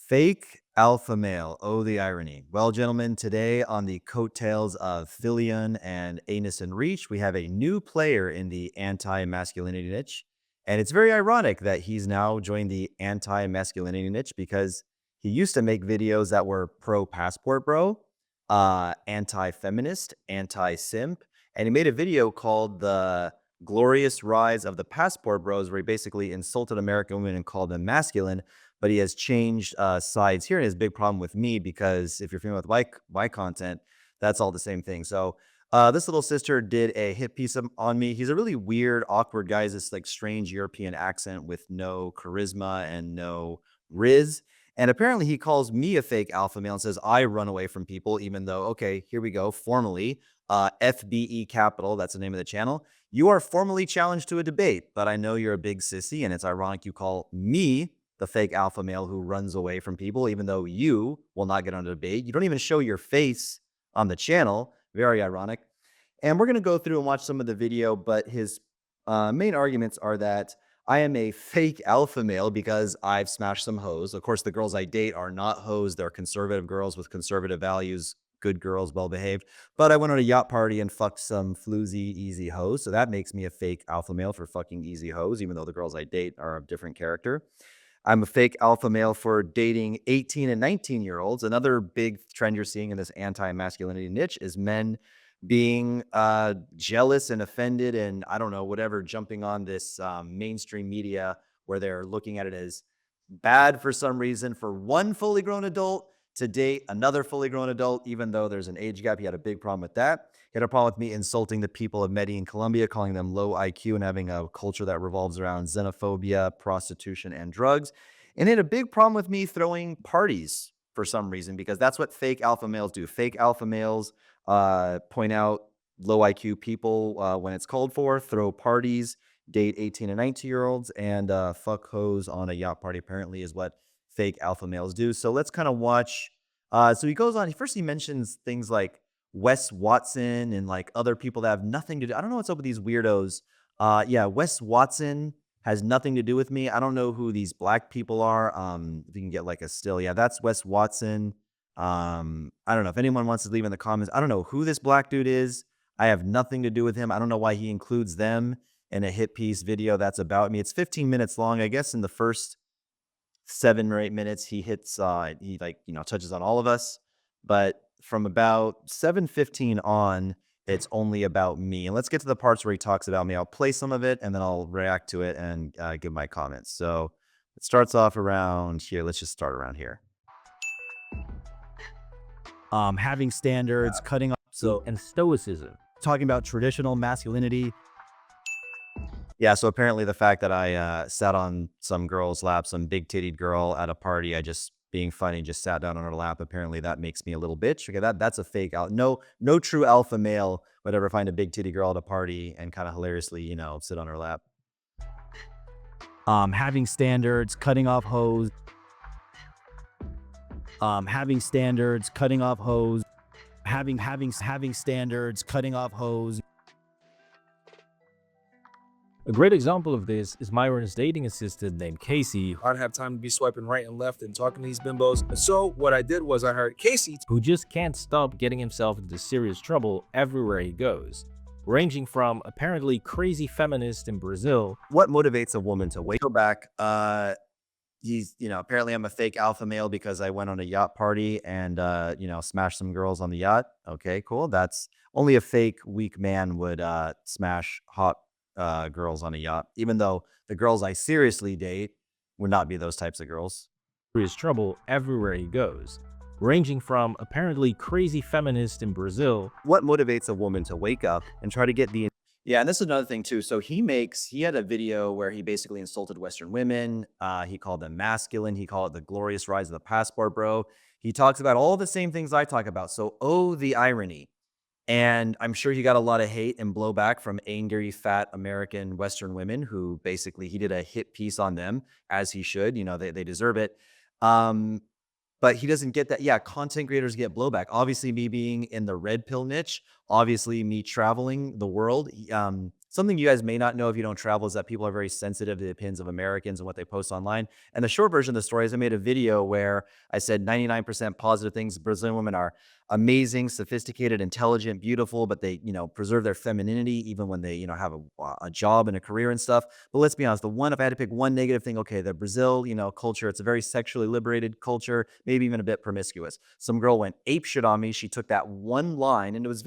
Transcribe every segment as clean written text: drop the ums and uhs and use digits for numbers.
Fake alpha male. Oh, the irony. Well, gentlemen, today on the coattails of Philion and Anus and Reach, we have a new player in the anti-masculinity niche. And it's very ironic that he's now joined the anti-masculinity niche because he used to make videos that were pro-passport bro, anti-feminist, anti-simp. And he made a video called The Glorious Rise of the Passport Bros, where he basically insulted American women and called them masculine, but he has changed sides here. And his big problem with me, because if you're familiar with my content, that's all the same thing. So this little sister did a hit piece on me. He's a really weird, awkward guy. He's this like strange European accent with no charisma and no riz. And apparently he calls me a fake alpha male and says I run away from people, even though, okay, here we go, formally, FBE Capital, that's the name of the channel. You are formally challenged to a debate, but I know you're a big sissy, and it's ironic you call me the fake alpha male who runs away from people, even though you will not get on a debate. You don't even show your face on the channel. Very ironic. And we're going to go through and watch some of the video, but his main arguments are that I am a fake alpha male because I've smashed some hoes. Of course, the girls I date are not hoes. They're conservative girls with conservative values, good girls, well-behaved. But I went on a yacht party and fucked some floozy, easy hoes. So that makes me a fake alpha male for fucking easy hoes, even though the girls I date are of different character. I'm a fake alpha male for dating 18 and 19-year-olds. Another big trend you're seeing in this anti-masculinity niche is men being jealous and offended and, I don't know, whatever, jumping on this mainstream media where they're looking at it as bad for some reason for one fully grown adult to date another fully grown adult, even though there's an age gap. He had a big problem with that. He had a problem with me insulting the people of Medellin, Colombia, calling them low IQ and having a culture that revolves around xenophobia, prostitution, and drugs. And he had a big problem with me throwing parties for some reason, because that's what fake alpha males do. Fake alpha males point out low IQ people when it's called for, throw parties, date 18 and 19-year-olds, and fuck hoes on a yacht party, apparently, is what fake alpha males do. So let's kind of watch. So he goes on. First, he mentions things like Wes Watson and like other people that have nothing to do. I don't know what's up with these weirdos. Yeah, Wes Watson has nothing to do with me. I don't know who these black people are. If you can get like a still. Yeah, that's Wes Watson. I don't know if anyone wants to leave in the comments. I don't know who this black dude is. I have nothing to do with him. I don't know why he includes them in a hit piece video that's about me. It's 15 minutes long. I guess in the first 7 or 8 minutes, he hits, he like, touches on all of us. But from about 7:15 on, it's only about me. And let's get to the parts where he talks about me. I'll play some of it and then I'll react to it and give my comments. So it starts off around here. Let's just start around here. Having standards, cutting off and stoicism. talking about traditional masculinity. Yeah, so apparently the fact that I sat on some girl's lap, some big tittied girl at a party, I just being funny, just sat down on her lap. Apparently that makes me a little bitch. Okay, that's a fake out. No true alpha male would ever find a big titty girl at a party and kind of hilariously, sit on her lap. Having standards, cutting off hoes. Having standards, cutting off hoes. Having standards, cutting off hoes. A great example of this is Myron's dating assistant named Casey, I don't have time to be swiping right and left and talking to these bimbos. And so what I did was I hired Casey. who just can't stop getting himself into serious trouble everywhere he goes, ranging from apparently crazy feminist in Brazil. What motivates a woman to wait? Go back. He's, apparently I'm a fake alpha male because I went on a yacht party and, smashed some girls on the yacht. Okay, cool. That's only a fake weak man would smash hot girls on a yacht, even though the girls I seriously date would not be those types of girls. Serious trouble everywhere he goes, ranging from apparently crazy feminist in Brazil. What motivates a woman to wake up and try to get the... Yeah, and this is another thing too. So he had a video where he basically insulted Western women. He called them masculine. He called it the glorious rise of the passport bro. He talks about all the same things I talk about. So, oh, the irony. And I'm sure he got a lot of hate and blowback from angry, fat American Western women who basically he did a hit piece on them, as he should. They deserve it. But he doesn't get that. Yeah, content creators get blowback. Obviously, me being in the red pill niche, obviously me traveling the world. something you guys may not know if you don't travel is that people are very sensitive to the opinions of Americans and what they post online. And the short version of the story is I made a video where I said 99% positive things. Brazilian women are amazing, sophisticated, intelligent, beautiful, but they, preserve their femininity even when they, have a job and a career and stuff. But let's be honest, if I had to pick one negative thing, okay, the Brazil, culture, it's a very sexually liberated culture, maybe even a bit promiscuous. Some girl went ape shit on me. She took that one line and it was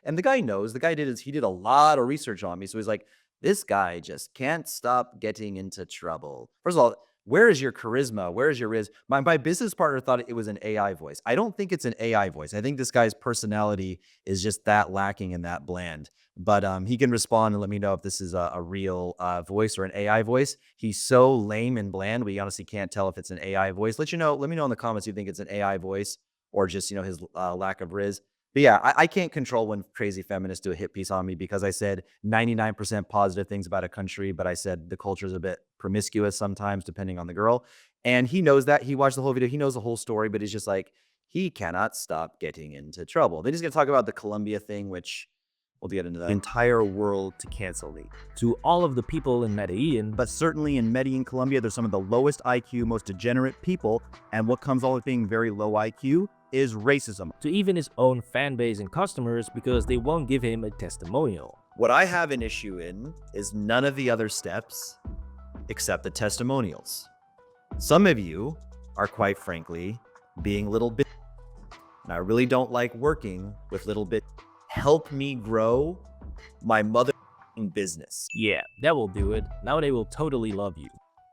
and the guy knows, he did a lot of research on me. So he's like, this guy just can't stop getting into trouble. First of all, where is your charisma? Where is your riz? My business partner thought it was an AI voice. I don't think it's an AI voice. I think this guy's personality is just that lacking and that bland. But he can respond and let me know if this is a real voice or an AI voice. He's so lame and bland, we honestly can't tell if it's an AI voice. Let me know in the comments if you think it's an AI voice or just his lack of riz. But yeah, I can't control when crazy feminists do a hit piece on me because I said 99% positive things about a country, but I said the culture is a bit promiscuous sometimes, depending on the girl. And he knows that. He watched the whole video. He knows the whole story, but he's just like, he cannot stop getting into trouble. Then he's going to talk about the Colombia thing, which we'll get into that. Entire world to cancel me. To all of the people in Medellin, But certainly in Medellin, Colombia, there's some of the lowest IQ, most degenerate people. And what comes all with being very low IQ is racism. to even his own fan base and customers because they won't give him a testimonial. What I have an issue in is none of the other steps except the testimonials. Some of you are quite frankly being little bit, and I really don't like working with little bit. Help me grow my mother business. Yeah, that will do it. Now they will totally love you.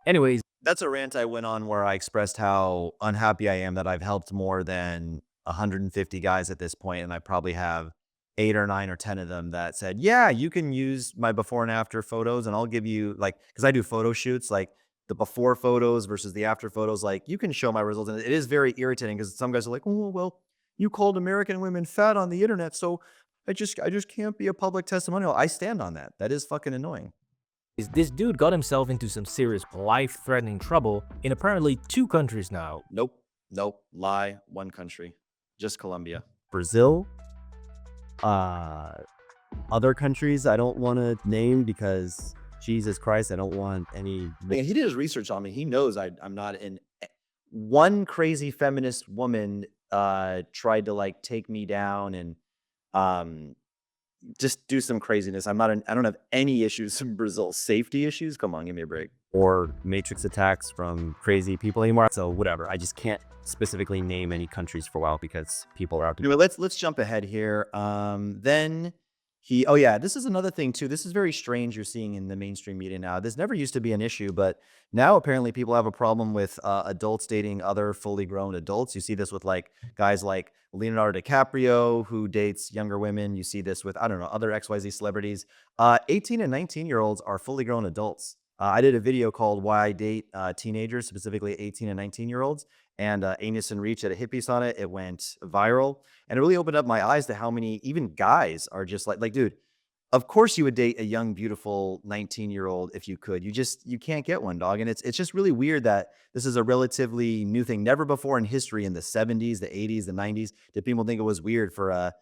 Anyways, That's a rant I went on where I expressed how unhappy I am that I've helped more than 150 guys at this point, and I probably have 8 or 9 or 10 of them that said, yeah, you can use my before and after photos and I'll give you because I do photo shoots, like the before photos versus the after photos, like you can show my results. And it is very irritating because some guys are like, oh, well, you called American women fat on the internet, so I just can't be a public testimonial. I stand on that. That is fucking annoying. this dude got himself into some serious life-threatening trouble in apparently 2 countries now. Nope. Lie. One country. Just Colombia. Brazil. Other countries I don't want to name because Jesus Christ, I don't want any. He did his research on me. He knows I'm not in. One crazy feminist woman tried to take me down and um just do some craziness. I don't have any issues in Brazil. Safety issues? Come on, give me a break. Or matrix attacks from crazy people anymore. So whatever. I just can't specifically name any countries for a while because people are out there. Anyway, let's jump ahead here. Then oh yeah, this is another thing too. This is very strange you're seeing in the mainstream media now. This never used to be an issue, but now apparently people have a problem with adults dating other fully grown adults. You see this with guys like Leonardo DiCaprio, who dates younger women. You see this with, I don't know, other XYZ celebrities. 18 and 19-year-olds are fully grown adults. I did a video called Why I Date Teenagers, specifically 18 and 19-year-olds. And Anus and Reach had a hit piece on it. It went viral. And it really opened up my eyes to how many even guys are just dude, of course you would date a young, beautiful 19-year-old if you could. You can't get one, dog. And it's just really weird that this is a relatively new thing. Never before in history in the 70s, the 80s, the 90s did people think it was weird for a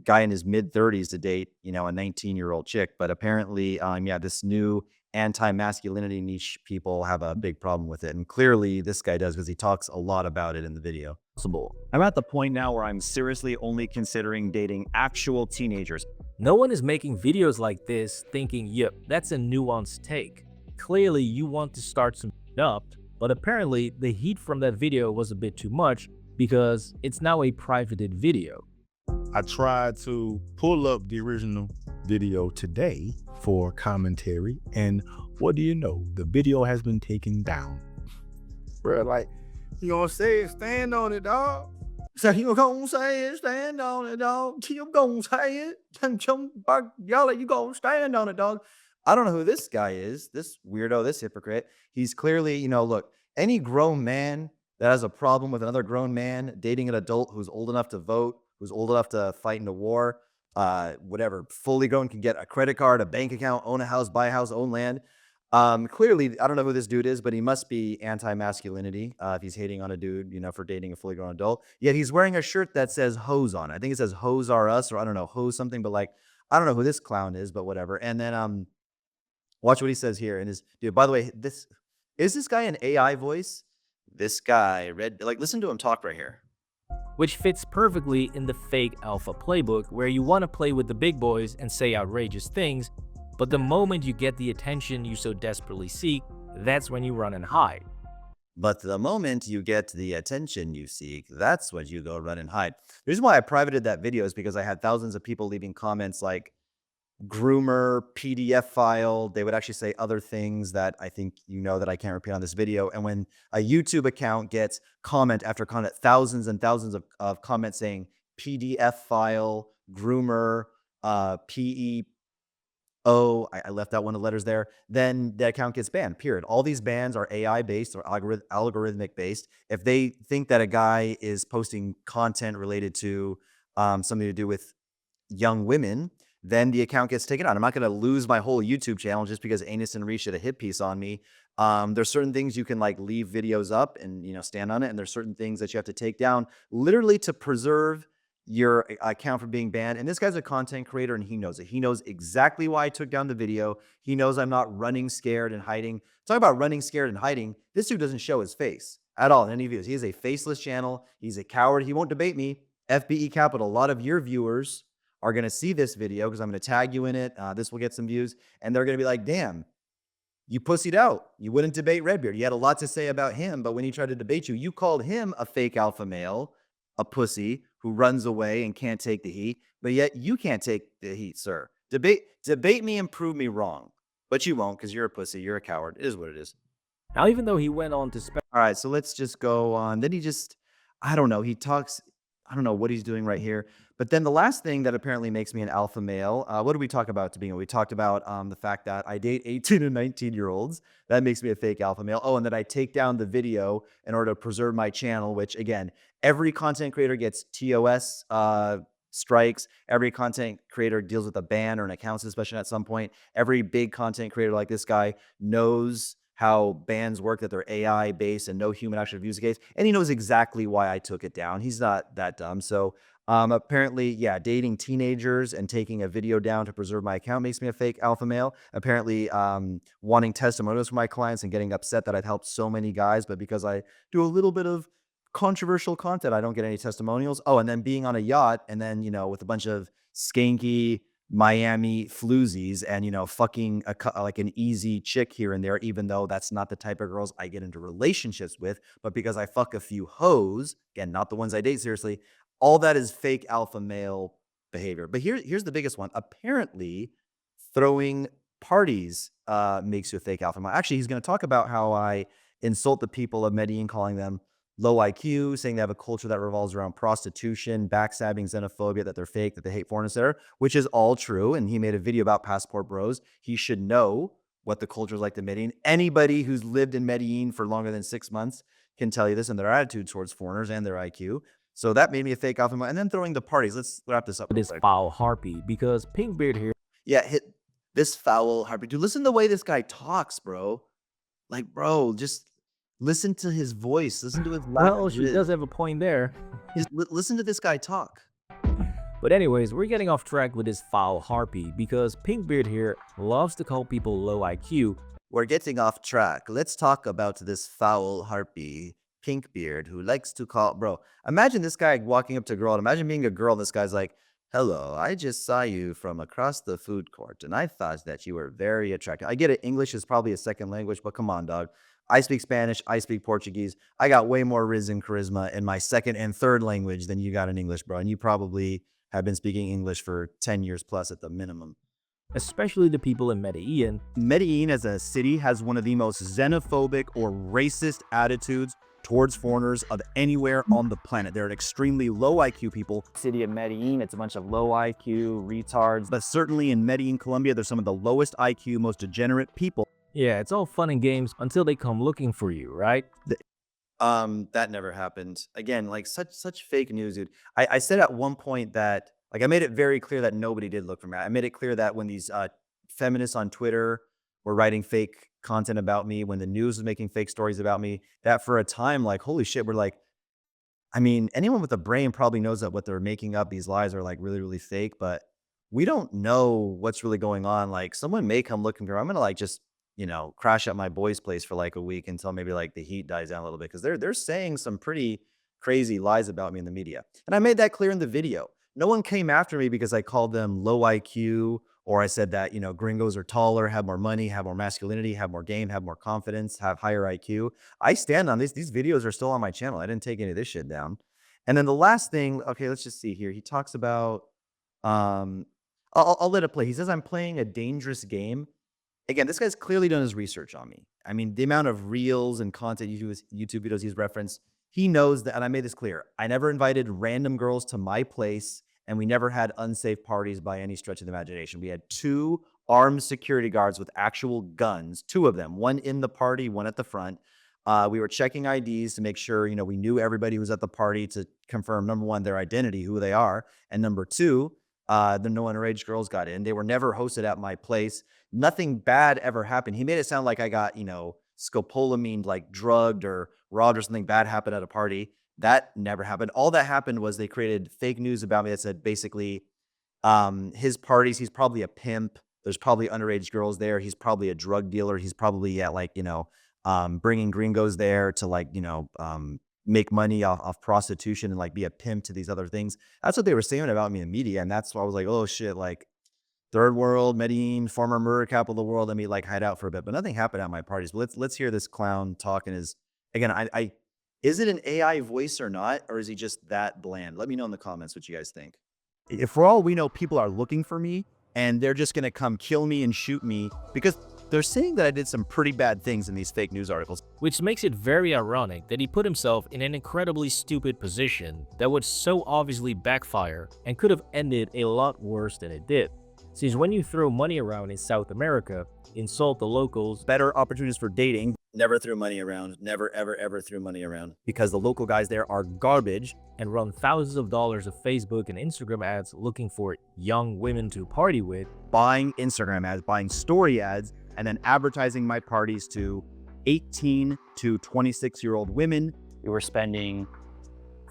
guy in his mid 30s to date, a 19-year-old chick. But apparently, this new anti-masculinity niche people have a big problem with it. And clearly this guy does because he talks a lot about it in the video. I'm at the point now where I'm seriously only considering dating actual teenagers. No one is making videos like this thinking, yep, that's a nuanced take. Clearly you want to start some up, but apparently the heat from that video was a bit too much because it's now a privated video. I tried to pull up the original video today for commentary, and what do you know? The video has been taken down. Bro, you gonna say it, stand on it, dog. So you gonna say it, stand on it, dog. You gonna say it, y'all, you gonna stand on it, dog. I don't know who this guy is, this weirdo, this hypocrite. He's clearly, look, any grown man that has a problem with another grown man dating an adult who's old enough to vote, who's old enough to fight in a war, whatever, fully grown, can get a credit card, a bank account, own a house, buy a house, own land. Clearly, I don't know who this dude is, but he must be anti-masculinity if he's hating on a dude, for dating a fully grown adult. Yet he's wearing a shirt that says "Hoes" on it. I think it says "Hoes are us," or I don't know, "Hoes" something, but I don't know who this clown is, but whatever. And then Watch what he says here. And his dude, by the way, this guy an AI voice? This guy, listen to him talk right here. which fits perfectly in the fake alpha playbook where you want to play with the big boys and say outrageous things, but the moment you get the attention you so desperately seek, that's when you run and hide. But the moment you get the attention you seek, that's when you go run and hide. The reason why I privated that video is because I had thousands of people leaving comments like groomer, PDF file. They would actually say other things that I think that I can't repeat on this video. And when a YouTube account gets comment after comment, thousands and thousands of comments saying PDF file, groomer, PE, I left out one of the letters there, then the account gets banned, period. All these bans are AI based or algorithmic based. If they think that a guy is posting content related to something to do with young women, then the account gets taken out. I'm not going to lose my whole YouTube channel just because Anus and Reese did a hit piece on me. There's certain things you can leave videos up and stand on it, and there's certain things that you have to take down literally to preserve your account from being banned. And this guy's a content creator and he knows it. He knows exactly why I took down the video. He knows I'm not running scared and hiding. Talk about running scared and hiding. This dude doesn't show his face at all in any videos. He is a faceless channel. He's a coward. He won't debate me. FBE Capital. A lot of your viewers are going to see this video because I'm going to tag you in it. This will get some views. And they're going to be like, damn, you pussied out. You wouldn't debate Redbeard. You had a lot to say about him, but when he tried to debate you, you called him a fake alpha male, a pussy who runs away and can't take the heat, but yet you can't take the heat, sir. Debate me and prove me wrong, but you won't because you're a pussy. You're a coward. It is what it is. Now, even though he went on to All right, so let's just go on. Then I don't know. He talks, I don't know what he's doing right here. But then the last thing that apparently makes me an alpha male, what did we talk about to begin with? We talked about the fact that I date 18 and 19-year-olds. That makes me a fake alpha male. Oh, and that I take down the video in order to preserve my channel, which, again, every content creator gets TOS strikes. Every content creator deals with a ban or an account suspension at some point. Every big content creator like this guy knows how bans work, that they're AI based and no human actually views the case. And he knows exactly why I took it down. He's not that dumb. So apparently, yeah, dating teenagers and taking a video down to preserve my account makes me a fake alpha male. Apparently, wanting testimonials from my clients and getting upset that I've helped so many guys, but because I do a little bit of controversial content, I don't get any testimonials. Oh, and then being on a yacht and then, with a bunch of skanky Miami floozies and, fucking like an easy chick here and there, even though that's not the type of girls I get into relationships with, but because I fuck a few hoes, again, not the ones I date seriously, all that is fake alpha male behavior. But here's the biggest one. Apparently, throwing parties makes you a fake alpha male. Actually, he's going to talk about how I insult the people of Medellin, calling them low IQ, saying they have a culture that revolves around prostitution, backstabbing, xenophobia, that they're fake, that they hate foreigners there, which is all true. And he made a video about passport bros. He should know what the culture is like in Medellin. Anybody who's lived in Medellin for longer than 6 months can tell you this, and their attitude towards foreigners and their IQ. So that made me a fake alpha male. And then throwing the parties. Let's wrap this up. this foul harpy because Pinkbeard here Yeah, hit this foul harpy. Dude, listen to the way this guy talks, bro. Like, bro, just listen to his voice. Listen to his well, she does have a point there. Listen to this guy talk. But anyways, we're getting off track with this foul harpy because Pinkbeard here loves to call people low IQ. We're getting off track. Let's talk about this foul harpy, Pinkbeard, who likes to call, bro. Imagine this guy walking up to a girl. Imagine being a girl and this guy's like, hello, I just saw you from across the food court and I thought that you were very attractive. I get it. English is probably a second language, but come on, dog. I speak Spanish. I speak Portuguese. I got way more riz and charisma in my second and third language than you got in English, bro. And you probably have been speaking English for 10 years plus at the minimum. Especially the people in Medellin. Medellin as a city has one of the most xenophobic or racist attitudes towards foreigners of anywhere on the planet. They're an extremely low IQ people. City of Medellin, it's a bunch of low IQ retards. But certainly in Medellin, Colombia, there's some of the lowest IQ, most degenerate people. Yeah, it's all fun and games until they come looking for you, right? That never happened. Again, like such fake news, dude. I said at one point that, like, I made it very clear that nobody did look for me. I made it clear that when these feminists on Twitter were writing fake content about me, when the news was making fake stories about me, that for a time, like, holy shit, we're like, I mean, anyone with a brain probably knows that what they're making up, these lies are like really, really fake. But we don't know what's really going on. Like someone may come looking for, I'm gonna like just, crash at my boy's place for like a week until maybe like the heat dies down a little bit. Cause they're saying some pretty crazy lies about me in the media. And I made that clear in the video. No one came after me because I called them low IQ or I said that, gringos are taller, have more money, have more masculinity, have more game, have more confidence, have higher IQ. I stand on this. These videos are still on my channel. I didn't take any of this shit down. And then the last thing, okay, let's just see here. He talks about, um, I'll let it play. He says, I'm playing a dangerous game. Again, this guy's clearly done his research on me. I mean, the amount of reels and content YouTube videos he's referenced, he knows that, and I made this clear. I never invited random girls to my place, and we never had unsafe parties by any stretch of the imagination. We had 2 armed security guards with actual guns, 2 of them, one in the party, one at the front. We were checking IDs to make sure, we knew everybody who was at the party to confirm, number 1, their identity, who they are, and number 2, the no underage girls got in. They were never hosted at my place. Nothing bad ever happened. He made it sound like I got, scopolamine, like drugged or robbed or something bad happened at a party. That never happened. All that happened was they created fake news about me that said basically his parties, he's probably a pimp. There's probably underage girls there. He's probably a drug dealer. He's probably at like, bringing gringos there to like, make money off prostitution and like be a pimp to these other things. That's what they were saying about me in media. And that's why I was like, oh shit, like third world, Medellin, former murder capital of the world. Let me like hide out for a bit. But nothing happened at my parties. But let's hear this clown talk. And again, I is it an AI voice or not? Or is he just that bland? Let me know in the comments what you guys think. If for all we know, people are looking for me and they're just gonna come kill me and shoot me because they're saying that I did some pretty bad things in these fake news articles. Which makes it very ironic that he put himself in an incredibly stupid position that would so obviously backfire and could have ended a lot worse than it did. Since when you throw money around in South America, insult the locals, Better opportunities for dating. Never threw money around. Never, ever, ever threw money around. Because the local guys there are garbage. and run thousands of dollars of Facebook and Instagram ads looking for young women to party with, Buying Instagram ads, buying story ads, and then advertising my parties to 18 to 26-year-old women. We were spending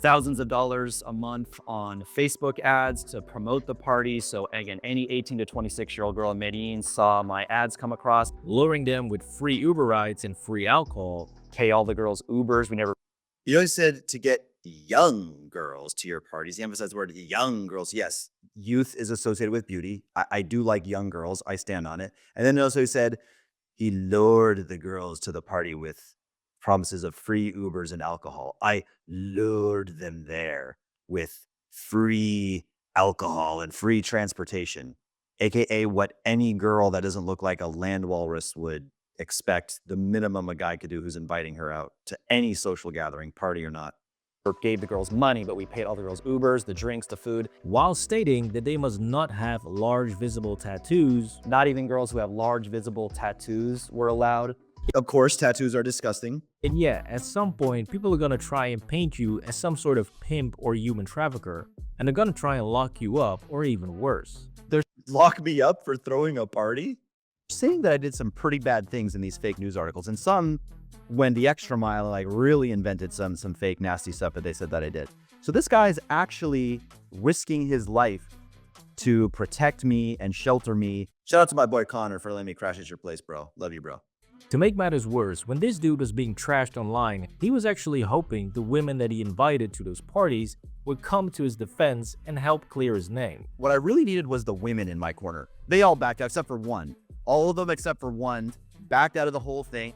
thousands of dollars a month on Facebook ads to promote the party. So again, any 18 to 26-year-old girl in Medellin saw my ads come across. luring them with free Uber rides and free alcohol. Pay all the girls Ubers. We never. You always said to get young girls to your parties. He emphasized the word young girls. Yes, youth is associated with beauty. I do like young girls. I stand on it. And then also he said he lured the girls to the party with promises of free Ubers and alcohol. I lured them there with free alcohol and free transportation, aka what any girl that doesn't look like a land walrus would expect the minimum a guy could do who's inviting her out to any social gathering, party or not. Or gave the girls money, but we paid all the girls Ubers, the drinks, the food. While stating that they must not have large visible tattoos. Not even girls who have large visible tattoos were allowed. Of course, tattoos are disgusting. And yeah, at some point, people are gonna try and paint you as some sort of pimp or human trafficker, and they're gonna try and lock you up, or even worse. They're lock me up for throwing a party? Saying that I did some pretty bad things in these fake news articles, and some went the extra mile, like really invented some fake nasty stuff that they said that I did. So this guy's actually risking his life to protect me and shelter me. Shout out to my boy Connor for letting me crash at your place, bro. Love you, bro. To make matters worse, when this dude was being trashed online, he was actually hoping the women that he invited to those parties would come to his defense and help clear his name. What I really needed was the women in my corner. They all backed out except for one. All of them except for one backed out of the whole thing.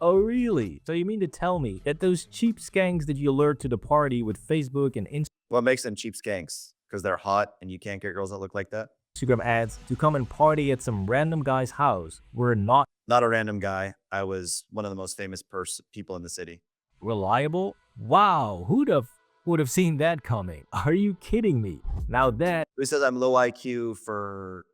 Oh really? So you mean to tell me that those cheap skanks that you lured to the party with Facebook and What makes them cheap skanks? Because they're hot and you can't get girls that look like that? Instagram ads to come and party at some random guy's house were not Not a random guy. I was one of the most famous people in the city. reliable? Wow, would have seen that coming? Are you kidding me? Now that Who says I'm low IQ for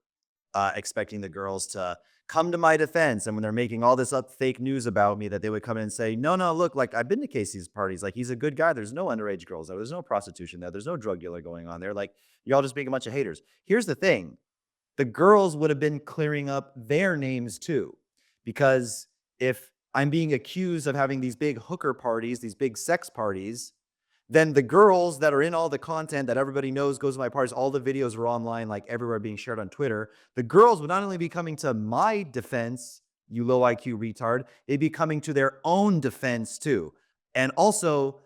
expecting the girls to come to my defense, and when they're making all this up fake news about me, that they would come in and say, no, look, like I've been to Casey's parties, like he's a good guy. There's no underage girls there. There's no prostitution there. There's no drug dealer going on there. Like y'all just being a bunch of haters. Here's the thing. The girls would have been clearing up their names too, because if I'm being accused of having these big hooker parties, these big sex parties, Then the girls that are in all the content that everybody knows goes to my parties, all the videos are online, like everywhere being shared on Twitter. The girls would not only be coming to my defense, you low IQ retard, they'd be coming to their own defense too. And also,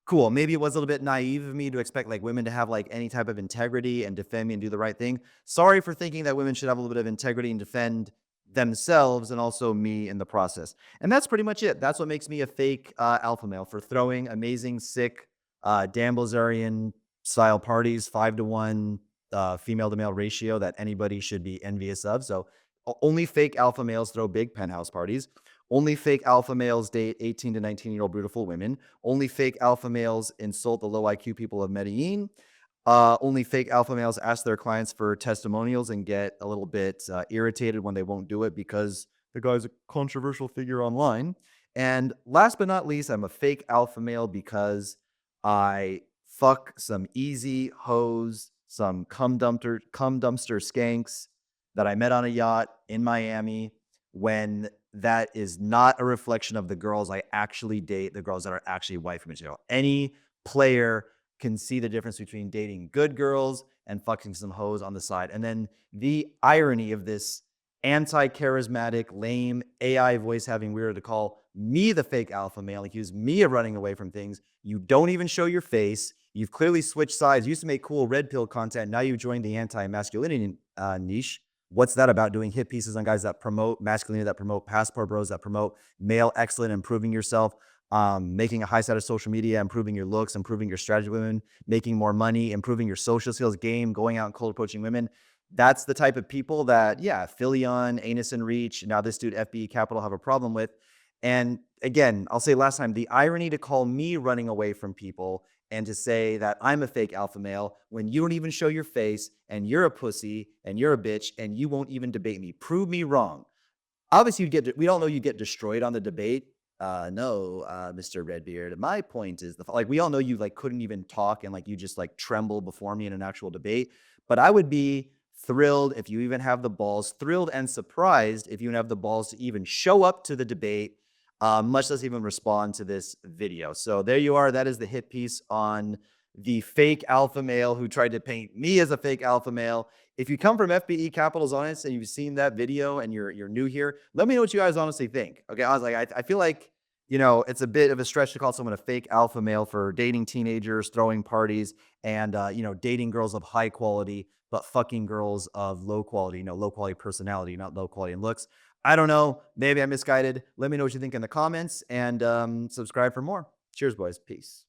cool, maybe it was a little bit naive of me to expect like women to have like any type of integrity and defend me and do the right thing. Sorry for thinking that women should have a little bit of integrity and defend themselves and also me in the process. And that's pretty much it. That's what makes me a fake alpha male, for throwing amazing, sick, Dan Bilzerian style parties, 5-to-1 female to male ratio that anybody should be envious of. So only fake alpha males throw big penthouse parties. Only fake alpha males date 18 to 19-year-old beautiful women. Only fake alpha males insult the low IQ people of Medellin. Only fake alpha males ask their clients for testimonials and get a little bit irritated when they won't do it because the guy's a controversial figure online. And last but not least, I'm a fake alpha male because I fuck some easy hoes, some cum dumpster skanks that I met on a yacht in Miami, when that is not a reflection of the girls I actually date, the girls that are actually wife material. Any player can see the difference between dating good girls and fucking some hoes on the side. And then the irony of this anti-charismatic, lame AI voice having weird to call me the fake alpha male, accuse me of running away from things. You don't even show your face. You've clearly switched sides. You used to make cool red pill content. Now you've joined the anti-masculinity niche. What's that about? Doing hit pieces on guys that promote masculinity, that promote passport bros, that promote male excellence, improving yourself, making a high side of social media, improving your looks, improving your strategy with women, making more money, improving your social skills game, going out and cold approaching women. That's the type of people that, yeah, Philion, Anus and Reach, now this dude FBE Capital have a problem with. And again, I'll say last time, the irony to call me running away from people and to say that I'm a fake alpha male when you don't even show your face and you're a pussy and you're a bitch and you won't even debate me. Prove me wrong. Obviously, we all know you get destroyed on the debate. No, Mr. Redbeard. My point is like, we all know you like couldn't even talk and like you just like tremble before me in an actual debate. But I would be thrilled if you even have the balls, thrilled and surprised if you have the balls to even show up to the debate, much less even respond to this video. So there you are. That is the hit piece on the fake alpha male who tried to paint me as a fake alpha male. If you come from FBE Capital's Honest and you've seen that video and you're new here, let me know what you guys honestly think. Okay, I was like, I feel like, it's a bit of a stretch to call someone a fake alpha male for dating teenagers, throwing parties, and dating girls of high quality, but fucking girls of low quality, low quality personality, not low quality in looks. I don't know. Maybe I'm misguided. Let me know what you think in the comments and subscribe for more. Cheers, boys. Peace.